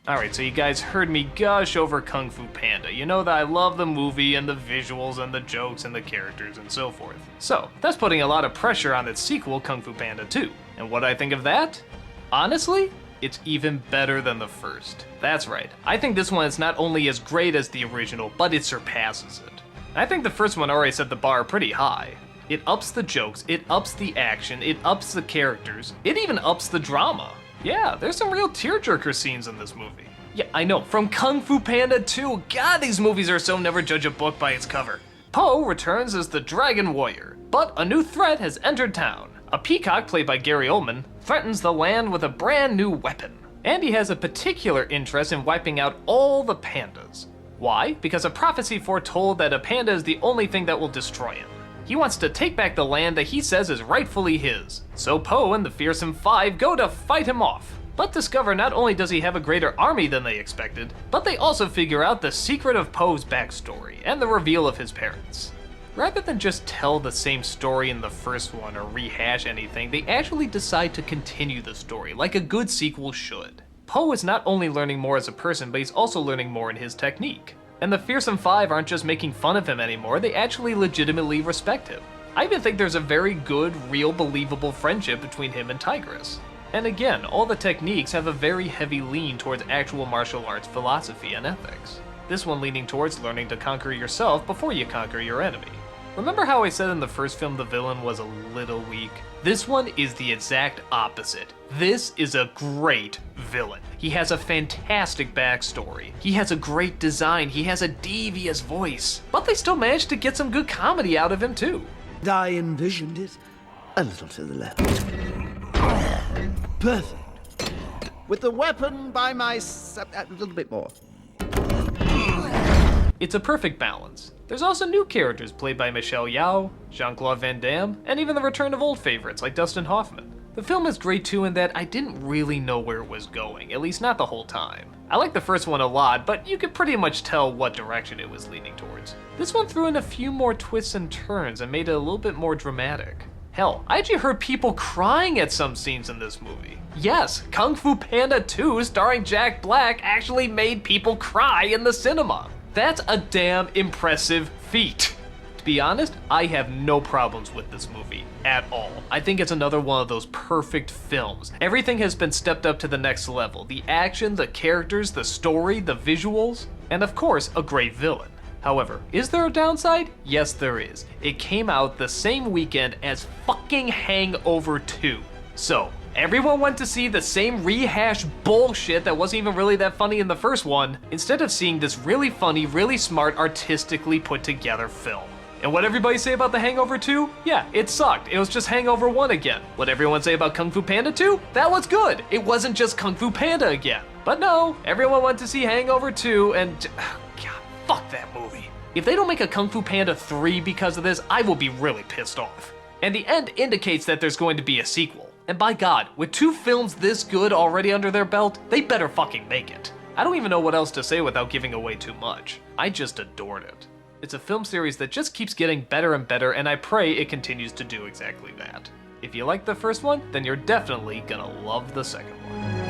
Alright, so you guys heard me gush over Kung Fu Panda. You know that I love the movie and the visuals and the jokes and the characters and so forth. So, that's putting a lot of pressure on its sequel, Kung Fu Panda 2. And what I think of that? Honestly, it's even better than the first. That's right, I think this one is not only as great as the original, but it surpasses it. I think the first one already set the bar pretty high. It ups the jokes, it ups the action, it ups the characters, it even ups the drama. Yeah, there's some real tearjerker scenes in this movie. Yeah, I know, from Kung Fu Panda 2, God, these movies are so never judge a book by its cover. Po returns as the Dragon Warrior, but a new threat has entered town. A peacock, played by Gary Oldman, threatens the land with a brand new weapon. And he has a particular interest in wiping out all the pandas. Why? Because a prophecy foretold that a panda is the only thing that will destroy him. He wants to take back the land that he says is rightfully his. So Po and the fearsome five go to fight him off, but discover not only does he have a greater army than they expected, but they also figure out the secret of Po's backstory and the reveal of his parents. Rather than just tell the same story in the first one or rehash anything, they actually decide to continue the story like a good sequel should. Po is not only learning more as a person, but he's also learning more in his technique. And the fearsome five aren't just making fun of him anymore, they actually legitimately respect him. I even think there's a very good, real, believable friendship between him and Tigress. And again, all the techniques have a very heavy lean towards actual martial arts philosophy and ethics. This one leaning towards learning to conquer yourself before you conquer your enemy. Remember how I said in the first film the villain was a little weak? This one is the exact opposite. This is a great villain. He has a fantastic backstory. He has a great design. He has a devious voice. But they still managed to get some good comedy out of him too. I envisioned it a little to the left. Perfect. With the weapon by my a little bit more. It's a perfect balance. There's also new characters played by Michelle Yeoh, Jean-Claude Van Damme, and even the return of old favorites like Dustin Hoffman. The film is great too in that I didn't really know where it was going, at least not the whole time. I like the first one a lot, but you could pretty much tell what direction it was leaning towards. This one threw in a few more twists and turns and made it a little bit more dramatic. Hell, I actually heard people crying at some scenes in this movie. Yes, Kung Fu Panda 2 starring Jack Black actually made people cry in the cinema. That's a damn impressive feat. To be honest, I have no problems with this movie at all. I think it's another one of those perfect films. Everything has been stepped up to the next level. The action, the characters, the story, the visuals, and of course, a great villain. However, is there a downside? Yes, there is. It came out the same weekend as fucking Hangover 2. So, everyone went to see the same rehash bullshit that wasn't even really that funny in the first one, instead of seeing this really funny, really smart, artistically put together film. And what everybody say about The Hangover 2? Yeah, it sucked. It was just Hangover 1 again. What everyone say about Kung Fu Panda 2? That was good. It wasn't just Kung Fu Panda again. But no, everyone went to see Hangover 2 and God, fuck that movie. If they don't make a Kung Fu Panda 3 because of this, I will be really pissed off. And the end indicates that there's going to be a sequel. And by God, with 2 films this good already under their belt, they better fucking make it. I don't even know what else to say without giving away too much. I just adored it. It's a film series that just keeps getting better and better, and I pray it continues to do exactly that. If you liked the first one, then you're definitely gonna love the second one.